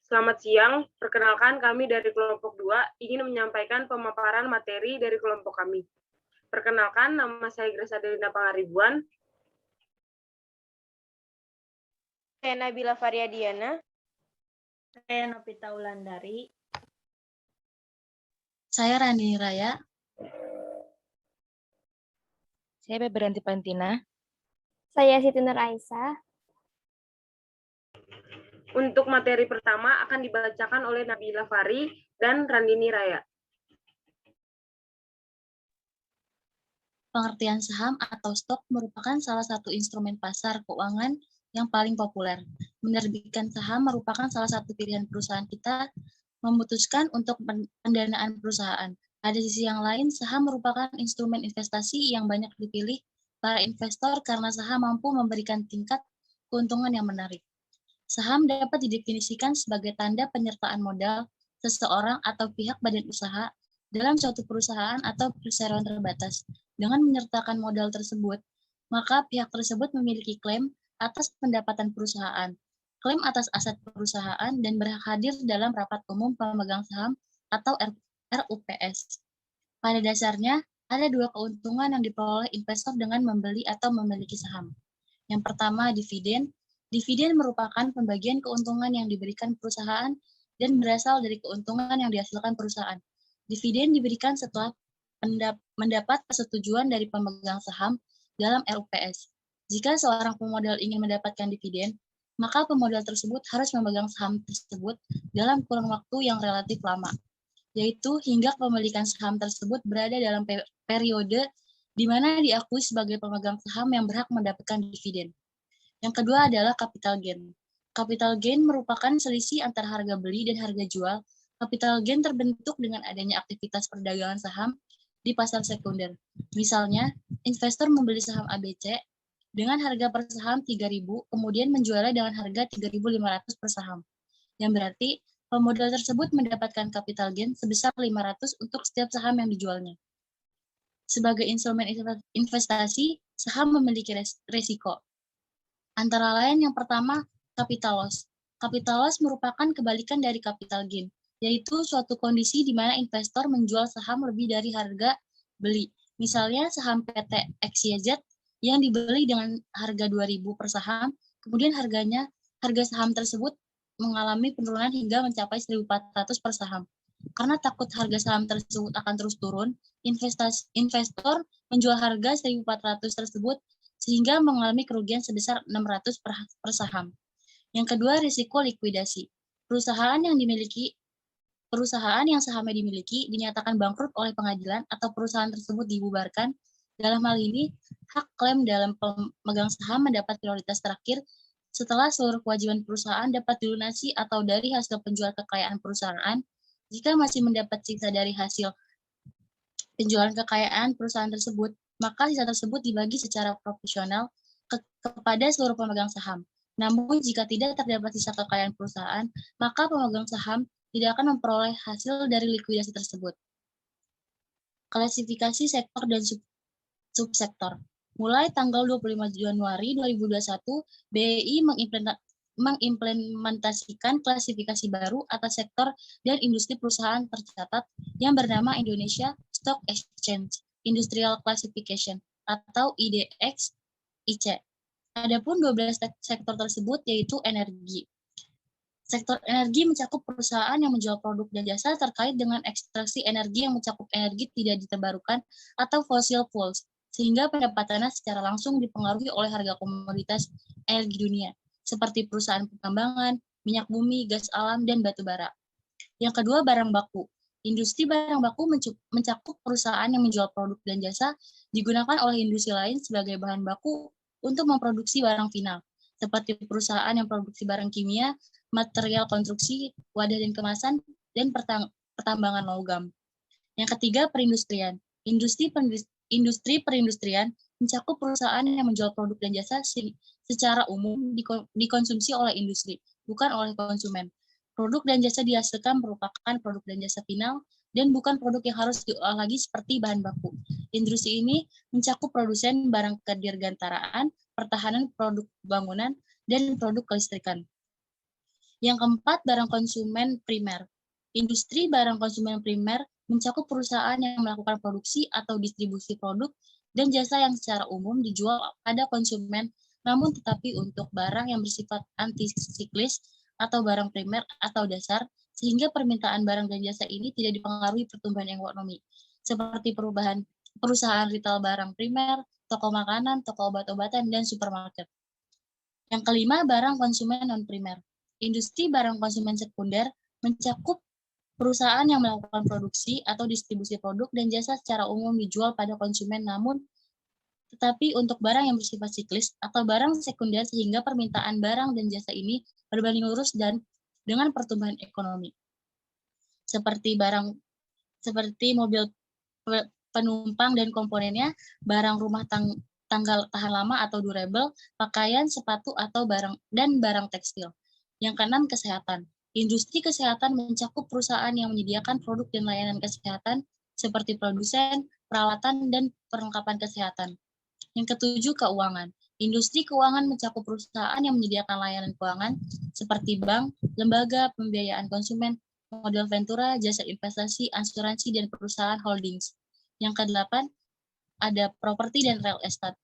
Selamat siang, perkenalkan kami dari kelompok 2 ingin menyampaikan pemaparan materi dari kelompok kami. Perkenalkan, nama saya Grace Adelina Pangaribuan. Saya Nabila Faryadiana. Saya Novita Wulandari. Saya Rani Raya. Saya Febrianti Pantina. Saya Siti Nur Aisyah. Untuk materi pertama akan dibacakan oleh Nabila Fari dan Randini Raya. Pengertian saham atau stok merupakan salah satu instrumen pasar keuangan yang paling populer. Menerbitkan saham merupakan salah satu pilihan perusahaan kita memutuskan untuk pendanaan perusahaan. Pada sisi yang lain, saham merupakan instrumen investasi yang banyak dipilih para investor karena saham mampu memberikan tingkat keuntungan yang menarik. Saham dapat didefinisikan sebagai tanda penyertaan modal seseorang atau pihak badan usaha dalam suatu perusahaan atau perseroan terbatas. Dengan menyertakan modal tersebut, maka pihak tersebut memiliki klaim atas pendapatan perusahaan, klaim atas aset perusahaan, dan berhak hadir dalam rapat umum pemegang saham atau RUPS. Pada dasarnya, ada dua keuntungan yang diperoleh investor dengan membeli atau memiliki saham. Yang pertama, dividen. Dividen merupakan pembagian keuntungan yang diberikan perusahaan dan berasal dari keuntungan yang dihasilkan perusahaan. Dividen diberikan setelah mendapat persetujuan dari pemegang saham dalam RUPS. Jika seorang pemodal ingin mendapatkan dividen, maka pemodal tersebut harus memegang saham tersebut dalam kurun waktu yang relatif lama, yaitu hingga kepemilikan saham tersebut berada dalam periode di mana diakui sebagai pemegang saham yang berhak mendapatkan dividen. Yang kedua adalah capital gain. Capital gain merupakan selisih antara harga beli dan harga jual. Capital gain terbentuk dengan adanya aktivitas perdagangan saham di pasar sekunder. Misalnya, investor membeli saham ABC dengan harga per saham 3.000, kemudian menjualnya dengan harga 3.500 per saham. Yang berarti, pemodal tersebut mendapatkan capital gain sebesar 500 untuk setiap saham yang dijualnya. Sebagai instrumen investasi, saham memiliki resiko. Antara lain yang pertama, capital loss. Capital loss merupakan kebalikan dari capital gain, yaitu suatu kondisi di mana investor menjual saham lebih dari harga beli. Misalnya saham PT XYZ yang dibeli dengan harga 2.000 per saham, kemudian harga saham tersebut mengalami penurunan hingga mencapai 1.400 per saham. Karena takut harga saham tersebut akan terus turun, investor menjual harga 1.400 tersebut sehingga mengalami kerugian sebesar 600 per saham. Yang kedua, risiko likuidasi. Perusahaan yang sahamnya dimiliki dinyatakan bangkrut oleh pengadilan atau perusahaan tersebut dibubarkan. Dalam hal ini, hak klaim dalam pemegang saham mendapat prioritas terakhir setelah seluruh kewajiban perusahaan dapat dilunasi atau dari hasil penjual kekayaan perusahaan. Jika masih mendapat sisa dari hasil penjualan kekayaan perusahaan tersebut, maka sisa tersebut dibagi secara proporsional kepada seluruh pemegang saham. Namun, jika tidak terdapat sisa kekayaan perusahaan, maka pemegang saham tidak akan memperoleh hasil dari likuidasi tersebut. Klasifikasi sektor dan subsektor. Mulai tanggal 25 Januari 2021, BEI mengimplementasikan klasifikasi baru atas sektor dan industri perusahaan tercatat yang bernama Indonesia Stock Exchange Industrial Classification atau IDX-IC. Adapun 12 sektor tersebut yaitu energi. Sektor energi mencakup perusahaan yang menjual produk dan jasa terkait dengan ekstraksi energi yang mencakup energi tidak diterbarukan atau fossil fuels, sehingga pendapatannya secara langsung dipengaruhi oleh harga komoditas energi dunia, seperti perusahaan pertambangan, minyak bumi, gas alam, dan batu bara. Yang kedua, barang baku. Industri barang baku mencakup perusahaan yang menjual produk dan jasa digunakan oleh industri lain sebagai bahan baku untuk memproduksi barang final, seperti perusahaan yang produksi barang kimia, material konstruksi, wadah dan kemasan, dan pertambangan logam. Yang ketiga, perindustrian. Industri perindustrian mencakup perusahaan yang menjual produk dan jasa secara umum dikonsumsi oleh industri, bukan oleh konsumen. Produk dan jasa dihasilkan merupakan produk dan jasa final dan bukan produk yang harus diolah lagi seperti bahan baku. Industri ini mencakup produsen barang kedirgantaraan, pertahanan produk bangunan, dan produk kelistrikan. Yang keempat, barang konsumen primer. Industri barang konsumen primer mencakup perusahaan yang melakukan produksi atau distribusi produk dan jasa yang secara umum dijual pada konsumen, namun tetapi untuk barang yang bersifat antisiklis atau barang primer atau dasar, sehingga permintaan barang dan jasa ini tidak dipengaruhi pertumbuhan ekonomi, seperti perusahaan retail barang primer, toko makanan, toko obat-obatan, dan supermarket. Yang kelima, barang konsumen non-primer. Industri barang konsumen sekunder mencakup perusahaan yang melakukan produksi atau distribusi produk dan jasa secara umum dijual pada konsumen, namun tetapi untuk barang yang bersifat siklis atau barang sekunder sehingga permintaan barang dan jasa ini berbanding lurus dan dengan pertumbuhan ekonomi. Seperti mobil penumpang dan komponennya, barang rumah tanggal tahan lama atau durable, pakaian, sepatu atau barang tekstil. Yang keenam, kesehatan. Industri kesehatan mencakup perusahaan yang menyediakan produk dan layanan kesehatan seperti produsen, peralatan, dan perlengkapan kesehatan. Yang ketujuh, keuangan. Industri keuangan mencakup perusahaan yang menyediakan layanan keuangan seperti bank, lembaga pembiayaan konsumen, modal ventura, jasa investasi, asuransi, dan perusahaan holdings. Yang kedelapan, ada properti dan real estate.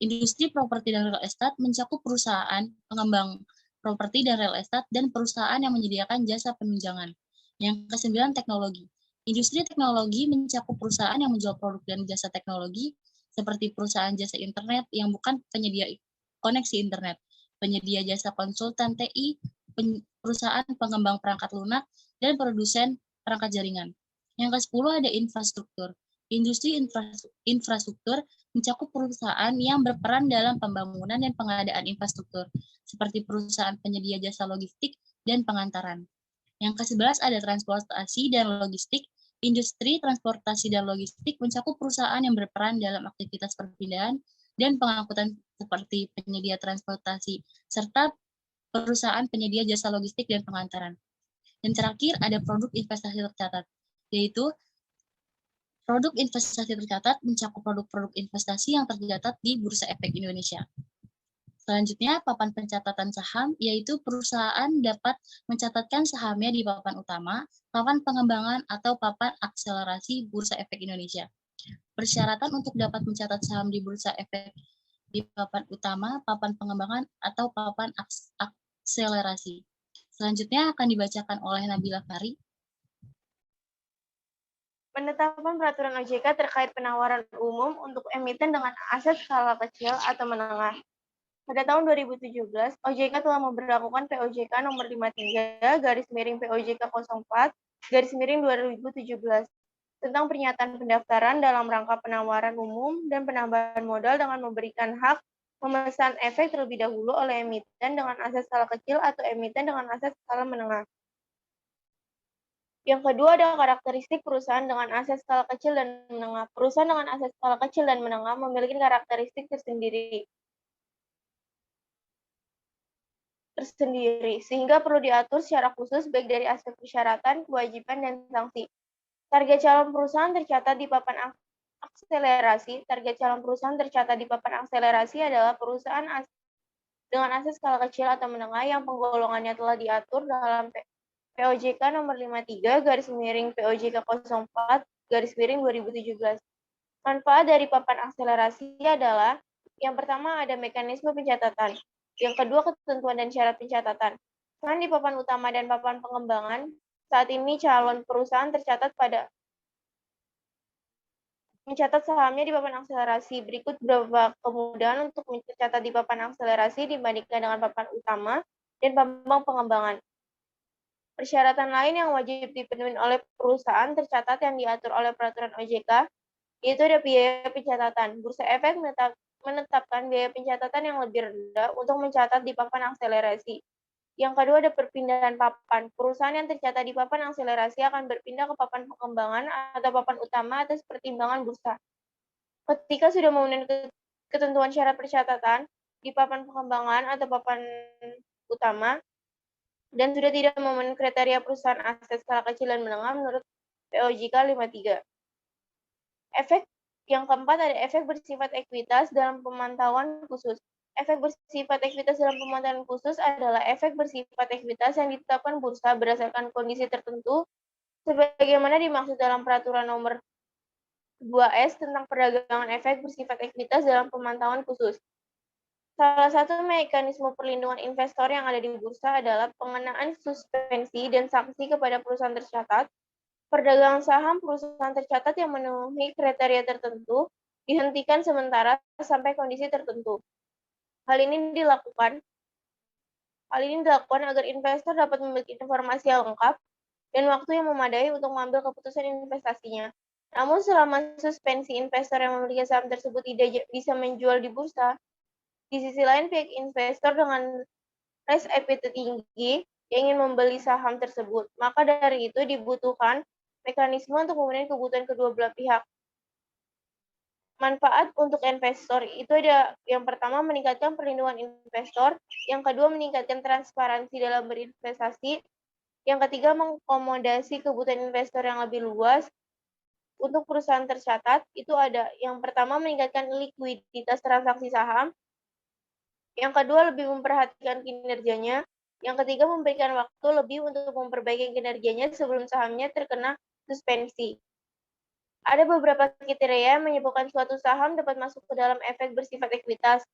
Industri properti dan real estate mencakup perusahaan pengembang properti dan real estate dan perusahaan yang menyediakan jasa penunjangan. Yang kesembilan, teknologi. Industri teknologi mencakup perusahaan yang menjual produk dan jasa teknologi seperti perusahaan jasa internet yang bukan penyedia koneksi internet, penyedia jasa konsultan TI, perusahaan pengembang perangkat lunak, dan produsen perangkat jaringan. Yang ke-10 ada infrastruktur. Industri infrastruktur mencakup perusahaan yang berperan dalam pembangunan dan pengadaan infrastruktur, seperti perusahaan penyedia jasa logistik dan pengantaran. Yang ke-11 ada transportasi dan logistik. Industri transportasi dan logistik mencakup perusahaan yang berperan dalam aktivitas perpindahan dan pengangkutan seperti penyedia transportasi, serta perusahaan penyedia jasa logistik dan pengantaran. Dan terakhir ada produk investasi tercatat, yaitu produk investasi tercatat mencakup produk-produk investasi yang tercatat di Bursa Efek Indonesia. Selanjutnya, papan pencatatan saham, yaitu perusahaan dapat mencatatkan sahamnya di papan utama, papan pengembangan, atau papan akselerasi Bursa Efek Indonesia. Persyaratan untuk dapat mencatat saham di Bursa Efek di papan utama, papan pengembangan, atau papan akselerasi. Selanjutnya akan dibacakan oleh Nabila Fari. Penetapan peraturan OJK terkait penawaran umum untuk emiten dengan aset skala kecil atau menengah. Pada tahun 2017, OJK telah memberlakukan POJK nomor 53/POJK 04/2017 tentang pernyataan pendaftaran dalam rangka penawaran umum dan penambahan modal dengan memberikan hak memesan efek terlebih dahulu oleh emiten dengan aset skala kecil atau emiten dengan aset skala menengah. Yang kedua ada karakteristik perusahaan dengan aset skala kecil dan menengah. Perusahaan dengan aset skala kecil dan menengah memiliki karakteristik tersendiri, sehingga perlu diatur secara khusus baik dari aspek persyaratan, kewajiban, dan sanksi. Target calon perusahaan tercatat di papan akselerasi. Target calon perusahaan tercatat di papan akselerasi adalah perusahaan dengan aset skala kecil atau menengah yang penggolongannya telah diatur dalam POJK nomor 53/POJK 04/2017. Manfaat dari papan akselerasi adalah yang pertama ada mekanisme pencatatan. Yang kedua, ketentuan dan syarat pencatatan. Selain di papan utama dan papan pengembangan, saat ini calon perusahaan mencatat sahamnya di papan akselerasi. Berikut beberapa kemudahan untuk mencatat di papan akselerasi dibandingkan dengan papan utama dan papan pengembangan. Persyaratan lain yang wajib dipenuhi oleh perusahaan tercatat yang diatur oleh peraturan OJK, yaitu ada biaya pencatatan. Bursa Efek menetapkan biaya pencatatan yang lebih rendah untuk mencatat di papan akselerasi. Yang kedua ada perpindahan papan. Perusahaan yang tercatat di papan akselerasi akan berpindah ke papan pengembangan atau papan utama atas pertimbangan bursa. Ketika sudah memenuhi ketentuan syarat percatatan di papan pengembangan atau papan utama, dan sudah tidak memenuhi kriteria perusahaan aset skala kecil dan menengah menurut POJK 53. Efek yang keempat ada efek bersifat ekuitas dalam pemantauan khusus. Efek bersifat ekuitas dalam pemantauan khusus adalah efek bersifat ekuitas yang ditetapkan bursa berdasarkan kondisi tertentu sebagaimana dimaksud dalam peraturan nomor 2S tentang perdagangan efek bersifat ekuitas dalam pemantauan khusus. Salah satu mekanisme perlindungan investor yang ada di bursa adalah pengenaan suspensi dan sanksi kepada perusahaan tercatat. Perdagangan saham perusahaan tercatat yang memenuhi kriteria tertentu dihentikan sementara sampai kondisi tertentu. Hal ini dilakukan agar investor dapat memiliki informasi yang lengkap dan waktu yang memadai untuk mengambil keputusan investasinya. Namun selama suspensi investor yang memiliki saham tersebut tidak bisa menjual di bursa, di sisi lain pihak investor dengan risk appetite tinggi yang ingin membeli saham tersebut. Maka dari itu dibutuhkan mekanisme untuk memenuhi kebutuhan kedua belah pihak. Manfaat untuk investor itu ada yang pertama meningkatkan perlindungan investor, yang kedua meningkatkan transparansi dalam berinvestasi, yang ketiga mengakomodasi kebutuhan investor yang lebih luas. Untuk perusahaan tercatat itu ada yang pertama meningkatkan likuiditas transaksi saham, yang kedua lebih memperhatikan kinerjanya, yang ketiga memberikan waktu lebih untuk memperbaiki kinerjanya sebelum sahamnya terkena suspensi. Ada beberapa kriteria yang menyebabkan suatu saham dapat masuk ke dalam efek bersifat ekuitas.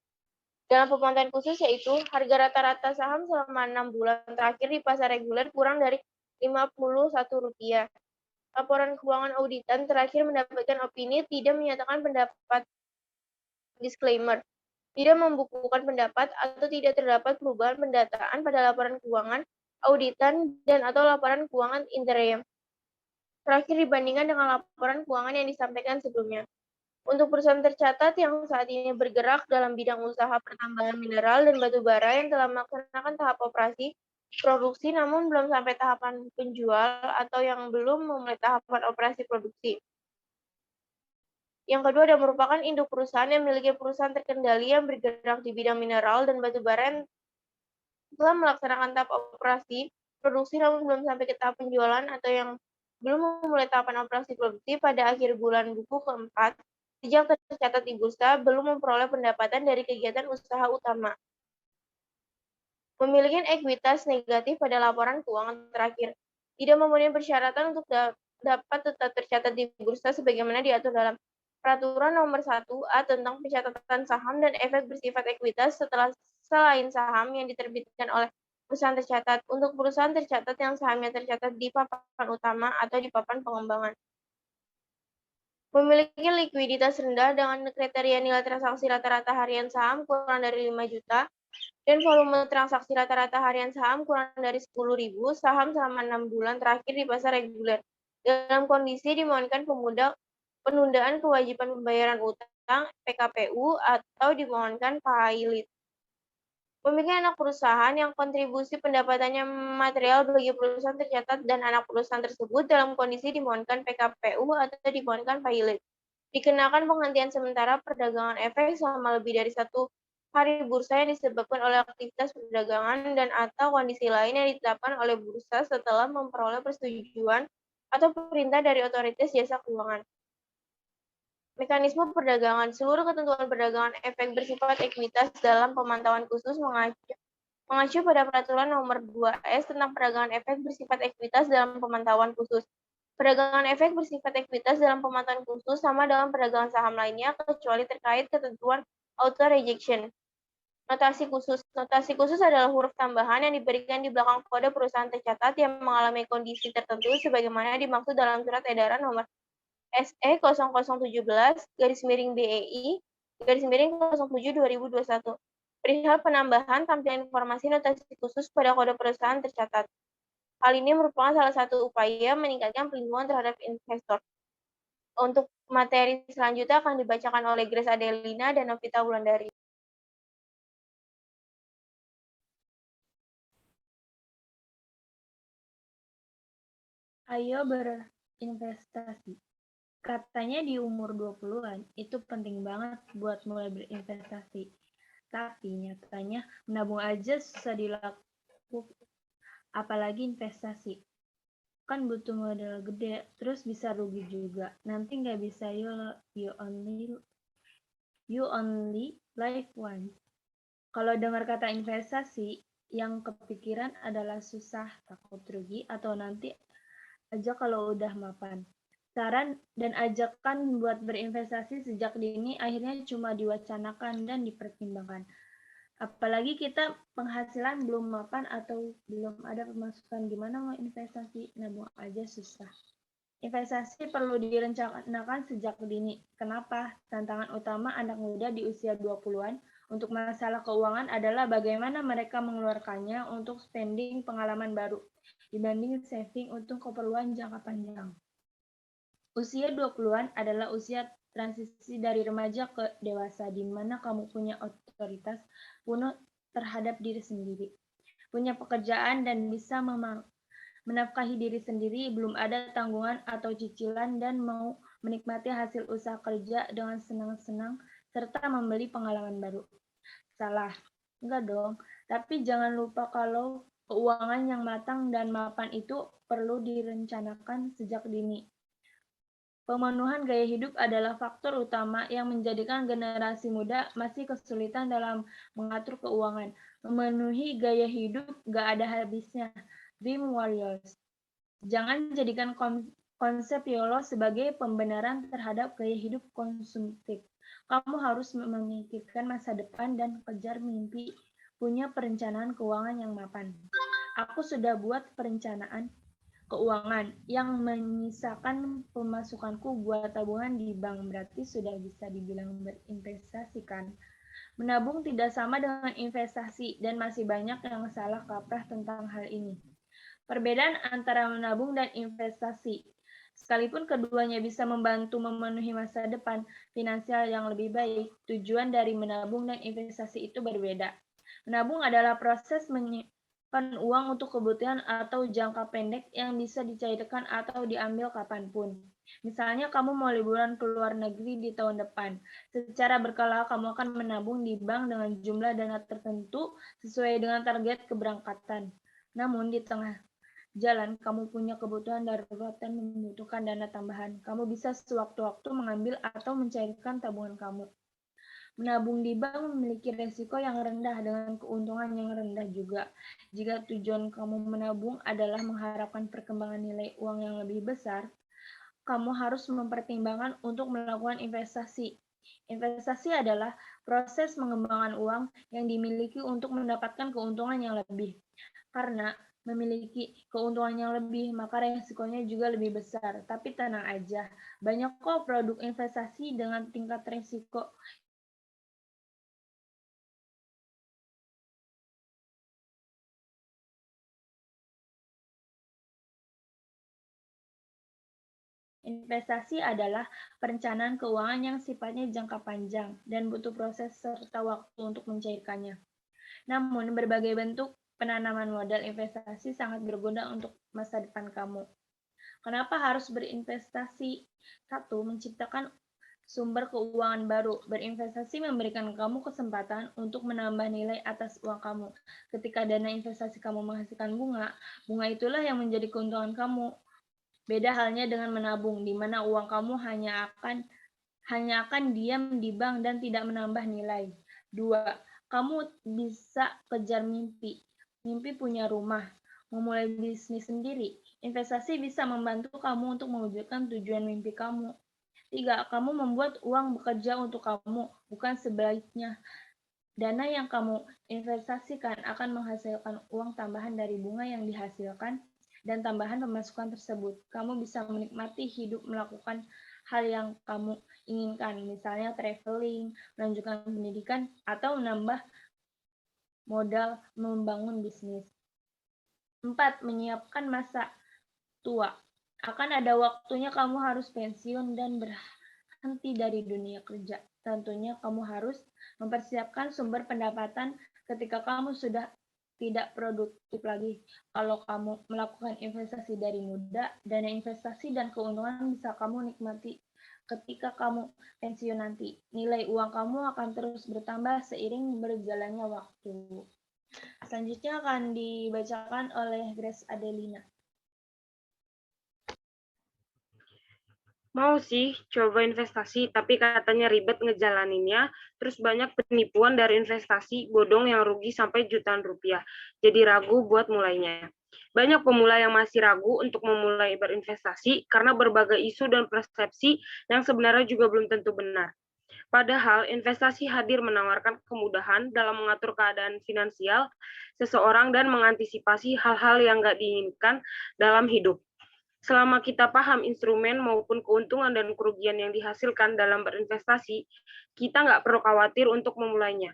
Dalam pemantauan khusus yaitu harga rata-rata saham selama 6 bulan terakhir di pasar reguler kurang dari Rp51. Laporan keuangan auditan terakhir mendapatkan opini tidak menyatakan pendapat. Disclaimer. Tidak membukukan pendapat atau tidak terdapat perubahan pendataan pada laporan keuangan auditan dan atau laporan keuangan interim terakhir dibandingkan dengan laporan keuangan yang disampaikan sebelumnya. Untuk perusahaan tercatat yang saat ini bergerak dalam bidang usaha pertambangan mineral dan batu bara yang telah melaksanakan tahap operasi produksi namun belum sampai tahapan penjual atau yang belum memulai tahapan operasi produksi. Yang kedua adalah merupakan induk perusahaan yang memiliki perusahaan terkendali yang bergerak di bidang mineral dan batu bara yang telah melaksanakan tahap operasi produksi namun belum sampai ke tahap penjualan atau yang belum memulai tahapan operasi produksi pada akhir bulan buku keempat, sejak tercatat di bursa, belum memperoleh pendapatan dari kegiatan usaha utama. Memiliki ekuitas negatif pada laporan keuangan terakhir. Tidak memenuhi persyaratan untuk dapat tetap tercatat di bursa sebagaimana diatur dalam Peraturan Nomor 1A tentang pencatatan saham dan efek bersifat ekuitas selain saham yang diterbitkan oleh perusahaan tercatat, untuk perusahaan tercatat yang sahamnya tercatat di papan utama atau di papan pengembangan. Memiliki likuiditas rendah dengan kriteria nilai transaksi rata-rata harian saham kurang dari 5 juta dan volume transaksi rata-rata harian saham kurang dari 10.000 saham selama 6 bulan terakhir di pasar reguler. Dalam kondisi dimohonkan penundaan kewajiban pembayaran utang PKPU atau dimohonkan pilot. Memiliki anak perusahaan yang kontribusi pendapatannya material bagi perusahaan tercatat dan anak perusahaan tersebut dalam kondisi dimohonkan PKPU atau dimohonkan pilot. Dikenakan penghentian sementara perdagangan efek selama lebih dari 1 hari bursa yang disebabkan oleh aktivitas perdagangan dan atau kondisi lain yang ditetapkan oleh bursa setelah memperoleh persetujuan atau perintah dari otoritas jasa keuangan. Mekanisme perdagangan. Seluruh ketentuan perdagangan efek bersifat ekuitas dalam pemantauan khusus mengacu pada Peraturan Nomor 2S tentang perdagangan efek bersifat ekuitas dalam pemantauan khusus. Perdagangan efek bersifat ekuitas dalam pemantauan khusus sama dengan perdagangan saham lainnya kecuali terkait ketentuan auto rejection. Notasi khusus. Notasi khusus adalah huruf tambahan yang diberikan di belakang kode perusahaan tercatat yang mengalami kondisi tertentu sebagaimana dimaksud dalam Surat Edaran Nomor SE 0017/BEI/07/2021 perihal penambahan tampilan informasi notasi khusus pada kode perusahaan tercatat. Hal ini merupakan salah satu upaya meningkatkan perlindungan terhadap investor. Untuk materi selanjutnya akan dibacakan oleh Grace Adelina dan Novita Wulandari. Ayo berinvestasi. Katanya di umur 20-an, itu penting banget buat mulai berinvestasi. Tapi nyatanya menabung aja susah dilakukan, apalagi investasi. Kan butuh modal gede, terus bisa rugi juga. Nanti nggak bisa you only live once. Kalau dengar kata investasi, yang kepikiran adalah susah, takut rugi, atau nanti aja kalau udah mapan. Saran dan ajakan buat berinvestasi sejak dini akhirnya cuma diwacanakan dan dipertimbangkan. Apalagi kita penghasilan belum mapan atau belum ada pemasukan, gimana mau investasi, nabung aja susah. Investasi perlu direncanakan sejak dini. Kenapa? Tantangan utama anak muda di usia 20-an untuk masalah keuangan adalah bagaimana mereka mengeluarkannya untuk spending pengalaman baru dibanding saving untuk keperluan jangka panjang. Usia 20-an adalah usia transisi dari remaja ke dewasa, di mana kamu punya otoritas penuh terhadap diri sendiri, punya pekerjaan dan bisa menafkahi diri sendiri, belum ada tanggungan atau cicilan, dan mau menikmati hasil usaha kerja dengan senang-senang, serta membeli pengalaman baru. Salah. Enggak dong. Tapi jangan lupa kalau keuangan yang matang dan mapan itu perlu direncanakan sejak dini. Pemenuhan gaya hidup adalah faktor utama yang menjadikan generasi muda masih kesulitan dalam mengatur keuangan. Memenuhi gaya hidup gak ada habisnya. Dream Warriors. Jangan jadikan konsep YOLO sebagai pembenaran terhadap gaya hidup konsumtif. Kamu harus memikirkan masa depan dan kejar mimpi, punya perencanaan keuangan yang mapan. Aku sudah buat perencanaan keuangan yang menyisakan pemasukanku buat tabungan di bank, berarti sudah bisa dibilang berinvestasikan. Menabung tidak sama dengan investasi dan masih banyak yang salah kaprah tentang hal ini. Perbedaan antara menabung dan investasi. Sekalipun keduanya bisa membantu memenuhi masa depan finansial yang lebih baik, tujuan dari menabung dan investasi itu berbeda. Menabung adalah proses uang untuk kebutuhan atau jangka pendek yang bisa dicairkan atau diambil kapanpun. Misalnya kamu mau liburan ke luar negeri di tahun depan. Secara berkala kamu akan menabung di bank dengan jumlah dana tertentu sesuai dengan target keberangkatan. Namun di tengah jalan kamu punya kebutuhan darurat dan membutuhkan dana tambahan. Kamu bisa sewaktu-waktu mengambil atau mencairkan tabungan kamu. Menabung di bank memiliki risiko yang rendah dengan keuntungan yang rendah juga. Jika tujuan kamu menabung adalah mengharapkan perkembangan nilai uang yang lebih besar, kamu harus mempertimbangkan untuk melakukan investasi. Investasi adalah proses mengembangkan uang yang dimiliki untuk mendapatkan keuntungan yang lebih. Karena memiliki keuntungan yang lebih, maka resikonya juga lebih besar. Tapi tenang aja, banyak kok produk investasi dengan tingkat resiko Investasi adalah perencanaan keuangan yang sifatnya jangka panjang dan butuh proses serta waktu untuk mencairkannya. Namun, berbagai bentuk penanaman modal investasi sangat berguna untuk masa depan kamu. Kenapa harus berinvestasi? 1. Menciptakan sumber keuangan baru. Berinvestasi memberikan kamu kesempatan untuk menambah nilai atas uang kamu. Ketika dana investasi kamu menghasilkan bunga, bunga itulah yang menjadi keuntungan kamu. Beda halnya dengan menabung, di mana uang kamu hanya akan diam di bank dan tidak menambah nilai. 2. Kamu bisa kejar mimpi. Mimpi punya rumah, memulai bisnis sendiri. Investasi bisa membantu kamu untuk mewujudkan tujuan mimpi kamu. 3. Kamu membuat uang bekerja untuk kamu, bukan sebaliknya. Dana yang kamu investasikan akan menghasilkan uang tambahan dari bunga yang dihasilkan dan tambahan pemasukan tersebut. Kamu bisa menikmati hidup melakukan hal yang kamu inginkan, misalnya traveling, melanjutkan pendidikan, atau menambah modal membangun bisnis. 4. Menyiapkan masa tua. Akan ada waktunya kamu harus pensiun dan berhenti dari dunia kerja. Tentunya kamu harus mempersiapkan sumber pendapatan ketika kamu sudah tidak produktif lagi. Kalau kamu melakukan investasi dari muda, dana investasi dan keuntungan bisa kamu nikmati ketika kamu pensiun nanti. Nilai uang kamu akan terus bertambah seiring berjalannya waktu. Selanjutnya akan dibacakan oleh Grace Adelina. Mau sih coba investasi, tapi katanya ribet ngejalaninnya, terus banyak penipuan dari investasi bodong yang rugi sampai jutaan rupiah. Jadi ragu buat mulainya. Banyak pemula yang masih ragu untuk memulai berinvestasi karena berbagai isu dan persepsi yang sebenarnya juga belum tentu benar. Padahal investasi hadir menawarkan kemudahan dalam mengatur keadaan finansial seseorang dan mengantisipasi hal-hal yang nggak diinginkan dalam hidup. Selama kita paham instrumen maupun keuntungan dan kerugian yang dihasilkan dalam berinvestasi, kita nggak perlu khawatir untuk memulainya.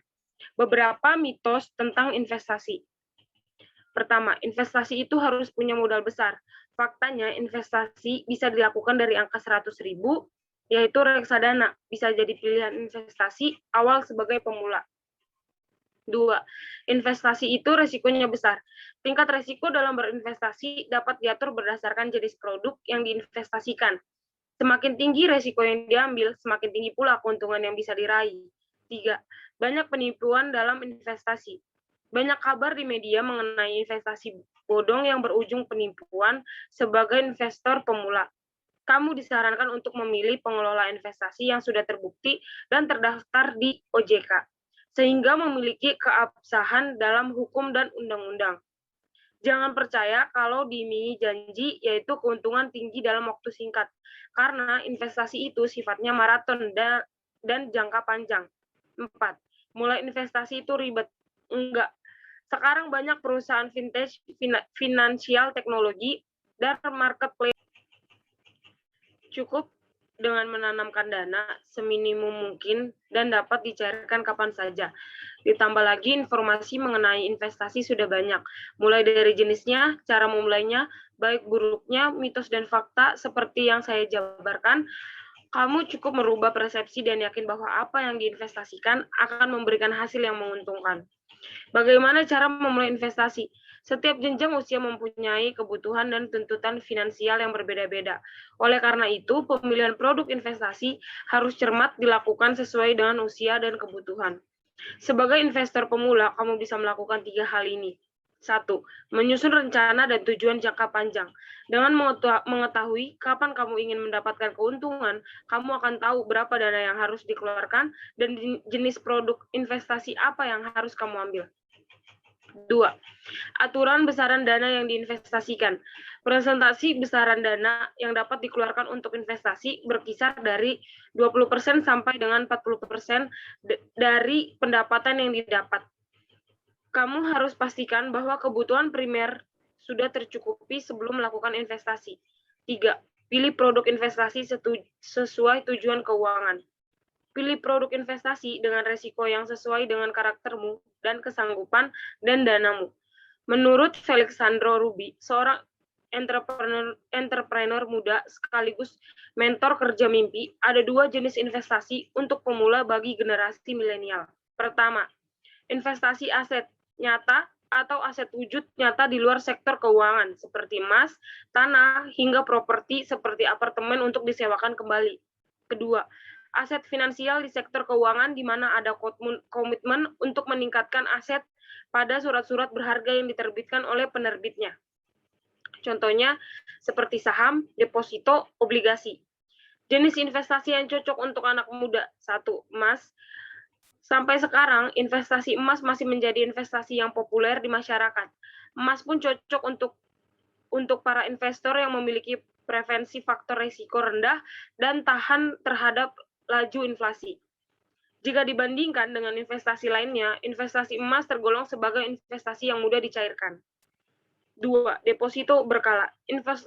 Beberapa mitos tentang investasi. Pertama, investasi itu harus punya modal besar. Faktanya, investasi bisa dilakukan dari angka 100.000, yaitu reksadana. Bisa jadi pilihan investasi awal sebagai pemula. 2. Investasi itu resikonya besar. Tingkat resiko dalam berinvestasi dapat diatur berdasarkan jenis produk yang diinvestasikan. Semakin tinggi resiko yang diambil, semakin tinggi pula keuntungan yang bisa diraih. 3. Banyak penipuan dalam investasi. Banyak kabar di media mengenai investasi bodong yang berujung penipuan sebagai investor pemula. Kamu disarankan untuk memilih pengelola investasi yang sudah terbukti dan terdaftar di OJK, sehingga memiliki keabsahan dalam hukum dan undang-undang. Jangan percaya kalau diiming-imingi janji yaitu keuntungan tinggi dalam waktu singkat, karena investasi itu sifatnya maraton dan jangka panjang. 4. Mulai investasi itu ribet. Enggak. Sekarang banyak perusahaan vintage, finansial teknologi, dan marketplace. Cukup dengan menanamkan dana seminimum mungkin dan dapat dicairkan kapan saja. Ditambah lagi informasi mengenai investasi sudah banyak, mulai dari jenisnya, cara memulainya, baik buruknya, mitos dan fakta seperti yang saya jabarkan. Kamu cukup merubah persepsi dan yakin bahwa apa yang diinvestasikan akan memberikan hasil yang menguntungkan. Bagaimana cara memulai investasi? Setiap jenjang usia mempunyai kebutuhan dan tuntutan finansial yang berbeda-beda. Oleh karena itu, pemilihan produk investasi harus cermat dilakukan sesuai dengan usia dan kebutuhan. Sebagai investor pemula, kamu bisa melakukan 3 hal ini. 1. Menyusun rencana dan tujuan jangka panjang. Dengan mengetahui kapan kamu ingin mendapatkan keuntungan, kamu akan tahu berapa dana yang harus dikeluarkan dan jenis produk investasi apa yang harus kamu ambil. 2. Aturan besaran dana yang diinvestasikan. Presentasi besaran dana yang dapat dikeluarkan untuk investasi berkisar dari 20% sampai dengan 40% dari pendapatan yang didapat. Kamu harus pastikan bahwa kebutuhan primer sudah tercukupi sebelum melakukan investasi. 3. Pilih produk investasi sesuai tujuan keuangan. Pilih produk investasi dengan resiko yang sesuai dengan karaktermu dan kesanggupan dan danamu. Menurut Felixandro Rubi, seorang entrepreneur muda sekaligus mentor kerja mimpi, ada 2 jenis investasi untuk pemula bagi generasi milenial. Pertama, investasi aset nyata atau aset wujud nyata di luar sektor keuangan, seperti emas, tanah, hingga properti seperti apartemen untuk disewakan kembali. Kedua, aset finansial di sektor keuangan di mana ada komitmen untuk meningkatkan aset pada surat-surat berharga yang diterbitkan oleh penerbitnya. Contohnya seperti saham, deposito, obligasi. Jenis investasi yang cocok untuk anak muda. 1. Emas. Sampai sekarang, investasi emas masih menjadi investasi yang populer di masyarakat. Emas pun cocok untuk para investor yang memiliki preferensi faktor risiko rendah dan tahan terhadap laju inflasi. Jika dibandingkan dengan investasi lainnya, investasi emas tergolong sebagai investasi yang mudah dicairkan. 2. Deposito berkala.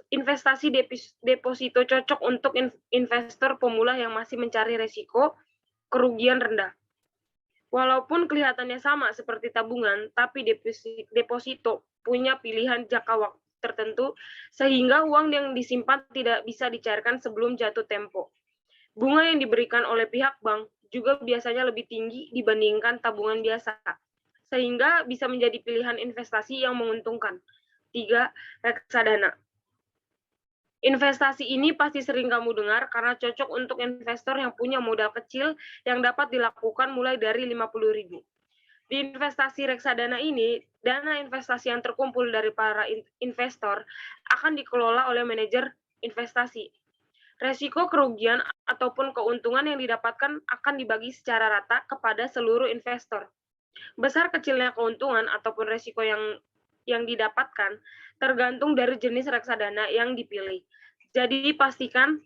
Investasi deposito cocok untuk investor pemula yang masih mencari risiko kerugian rendah. Walaupun kelihatannya sama seperti tabungan, tapi deposito punya pilihan jangka waktu tertentu sehingga uang yang disimpan tidak bisa dicairkan sebelum jatuh tempo. Bunga yang diberikan oleh pihak bank juga biasanya lebih tinggi dibandingkan tabungan biasa, sehingga bisa menjadi pilihan investasi yang menguntungkan. 3. Reksadana. Investasi ini pasti sering kamu dengar karena cocok untuk investor yang punya modal kecil yang dapat dilakukan mulai dari 50.000. Di investasi reksadana ini, dana investasi yang terkumpul dari para investor akan dikelola oleh manajer investasi. Resiko kerugian ataupun keuntungan yang didapatkan akan dibagi secara rata kepada seluruh investor. Besar kecilnya keuntungan ataupun resiko yang didapatkan tergantung dari jenis reksadana yang dipilih. Jadi pastikan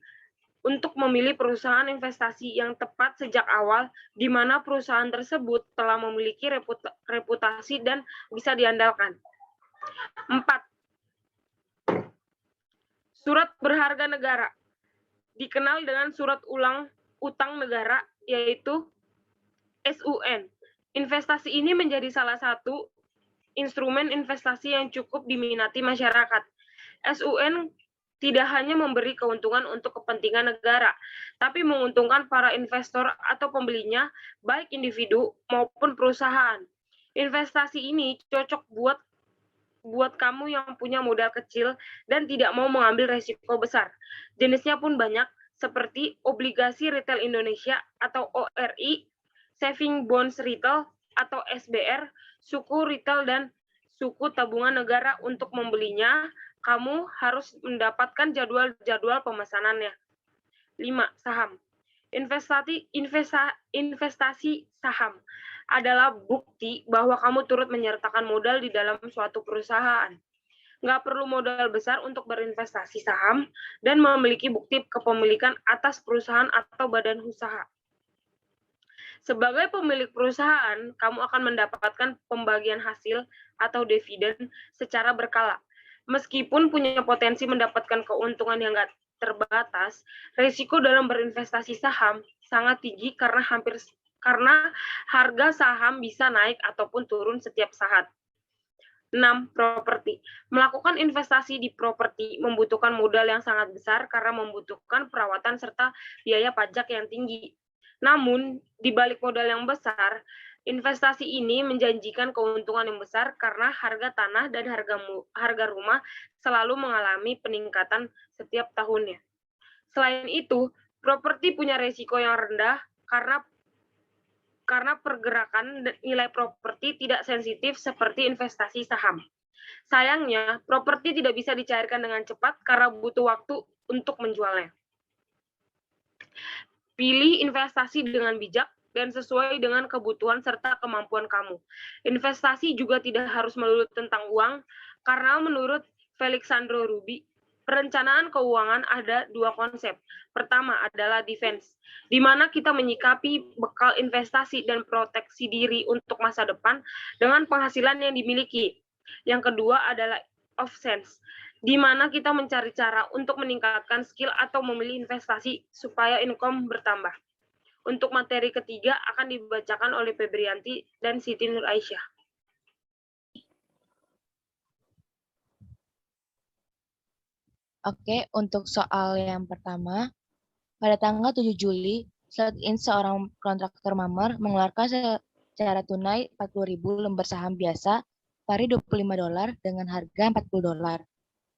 untuk memilih perusahaan investasi yang tepat sejak awal, di mana perusahaan tersebut telah memiliki reputasi dan bisa diandalkan. 4. Surat berharga negara. Dikenal dengan surat utang negara, yaitu SUN. Investasi ini menjadi salah satu instrumen investasi yang cukup diminati masyarakat. SUN tidak hanya memberi keuntungan untuk kepentingan negara, tapi menguntungkan para investor atau pembelinya, baik individu maupun perusahaan. Investasi ini cocok buat kamu yang punya modal kecil dan tidak mau mengambil resiko besar. Jenisnya pun banyak, seperti obligasi retail Indonesia atau ORI, saving bonds retail atau SBR, suku retail dan suku tabungan negara. Untuk membelinya, kamu harus mendapatkan jadwal pemesanannya. 5. Saham. Investasi saham adalah bukti bahwa kamu turut menyertakan modal di dalam suatu perusahaan. Nggak perlu modal besar untuk berinvestasi saham dan memiliki bukti kepemilikan atas perusahaan atau badan usaha. Sebagai pemilik perusahaan, kamu akan mendapatkan pembagian hasil atau dividen secara berkala. Meskipun punya potensi mendapatkan keuntungan yang nggak terbatas, risiko dalam berinvestasi saham sangat tinggi karena harga saham bisa naik ataupun turun setiap saat. 6. Properti. Melakukan investasi di properti membutuhkan modal yang sangat besar karena membutuhkan perawatan serta biaya pajak yang tinggi. Namun, di balik modal yang besar, investasi ini menjanjikan keuntungan yang besar karena harga tanah dan harga rumah selalu mengalami peningkatan setiap tahunnya. Selain itu, properti punya risiko yang rendah karena pergerakan nilai properti tidak sensitif seperti investasi saham. Sayangnya, properti tidak bisa dicairkan dengan cepat karena butuh waktu untuk menjualnya. Pilih investasi dengan bijak dan sesuai dengan kebutuhan serta kemampuan kamu. Investasi juga tidak harus melulu tentang uang, karena menurut Felixandro Ruby, perencanaan keuangan ada dua konsep. Pertama adalah defense, di mana kita menyikapi bekal investasi dan proteksi diri untuk masa depan dengan penghasilan yang dimiliki. Yang kedua adalah offense, di mana kita mencari cara untuk meningkatkan skill atau memilih investasi supaya income bertambah. Untuk materi ketiga akan dibacakan oleh Febrianti dan Siti Nur Aisyah. Oke, untuk soal yang pertama, pada tanggal 7 Juli, Slot-in seorang kontraktor Mamer mengeluarkan secara tunai 40.000 lembar saham biasa pari $25 dengan harga $40.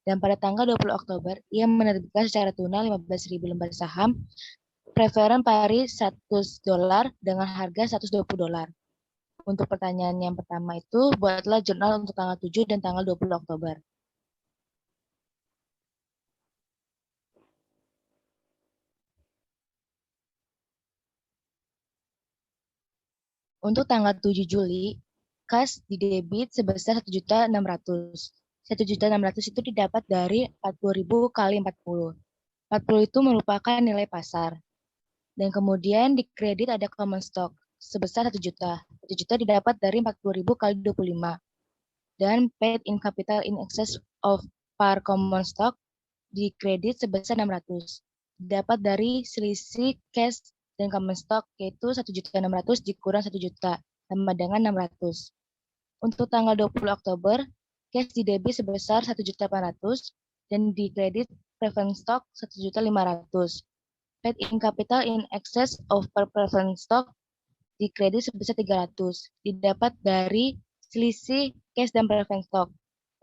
Dan pada tanggal 20 Oktober, ia menerbitkan secara tunai 15.000 lembar saham preferen pari $100 dengan harga $120. Untuk pertanyaan yang pertama itu, buatlah jurnal untuk tanggal 7 dan tanggal 20 Oktober. Untuk tanggal 7 Juli, kas didebit sebesar 1.600.000. 1.600.000 itu didapat dari 40.000 kali 40. 40 itu merupakan nilai pasar. Dan kemudian di kredit ada common stock sebesar 1 juta. 1 juta didapat dari 40.000 kali 25. Dan paid in capital in excess of par common stock di kredit sebesar 600. Didapat dari selisih cash dan common stock yaitu 1.600.000 dikurang 1 juta sama dengan 600. Untuk tanggal 20 Oktober, cash di debit sebesar 1.800.000 dan di kredit preference stock 1.500.000. Paid in capital in excess of per preference stock di kredit sebesar 300. Didapat dari selisih cash dan preference stock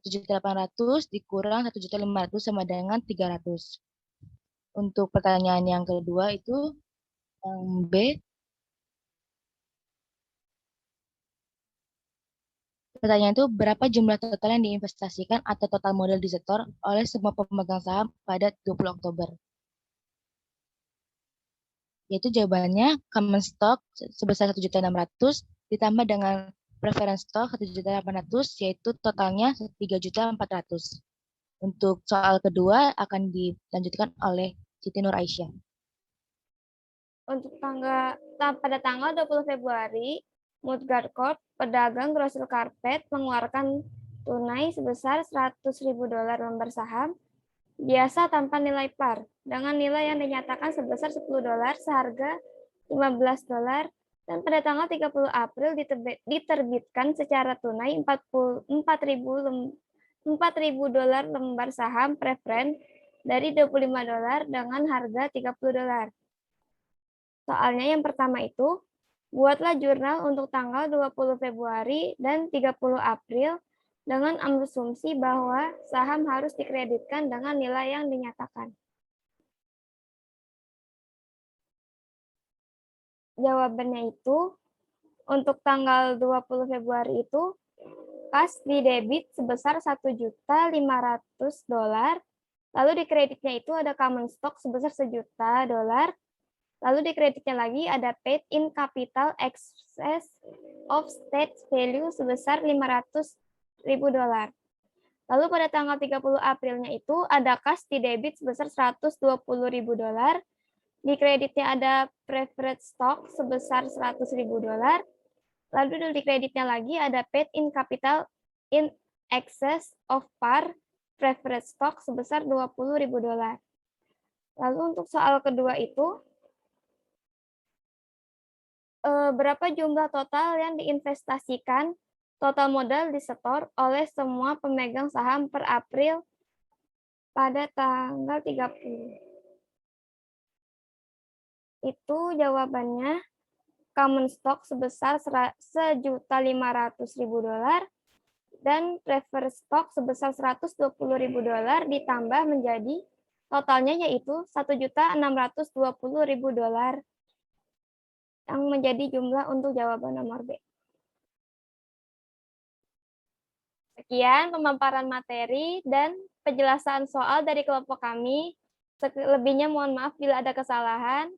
1.800.000 dikurang 1.500.000 sama dengan 300. Untuk pertanyaan yang kedua itu yang B. Pertanyaan itu, berapa jumlah total yang diinvestasikan atau total modal disetor oleh semua pemegang saham pada 20 Oktober? Yaitu jawabannya common stock sebesar 1.600.000 ditambah dengan preference stock 1.800.000, yaitu totalnya 3.400.000. Untuk soal kedua akan dilanjutkan oleh Siti Nur Aisyah. Untuk pada tanggal 20 Februari, Mudguard Corp, pedagang grosir karpet, mengeluarkan tunai sebesar $100.000 lembar saham biasa tanpa nilai par, dengan nilai yang dinyatakan sebesar $10 seharga $15, dan pada tanggal 30 April diterbitkan secara tunai $4.000 lembar saham preferen dari $25 dengan harga $30. Soalnya yang pertama itu, buatlah jurnal untuk tanggal 20 Februari dan 30 April dengan asumsi bahwa saham harus dikreditkan dengan nilai yang dinyatakan. Jawabannya itu, untuk tanggal 20 Februari itu, kas didebit sebesar $1.500.000, lalu di kreditnya itu ada common stock sebesar $1.000.000, lalu di kreditnya lagi ada paid in capital excess of state value sebesar $500.000. Lalu pada tanggal 30 Aprilnya itu ada kas di debit sebesar $120.000, di kreditnya ada preferred stock sebesar $100.000, lalu di kreditnya lagi ada paid in capital in excess of par preferred stock sebesar $20.000. Lalu untuk soal kedua itu, berapa jumlah total yang diinvestasikan, total modal disetor oleh semua pemegang saham per April pada tanggal 30. Itu jawabannya common stock sebesar $1.500.000 dan preferred stock sebesar $120.000 ditambah menjadi totalnya yaitu $1.620.000 yang menjadi jumlah untuk jawaban nomor B. Sekian pemaparan materi dan penjelasan soal dari kelompok kami. Selebihnya mohon maaf bila ada kesalahan.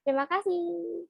Terima kasih.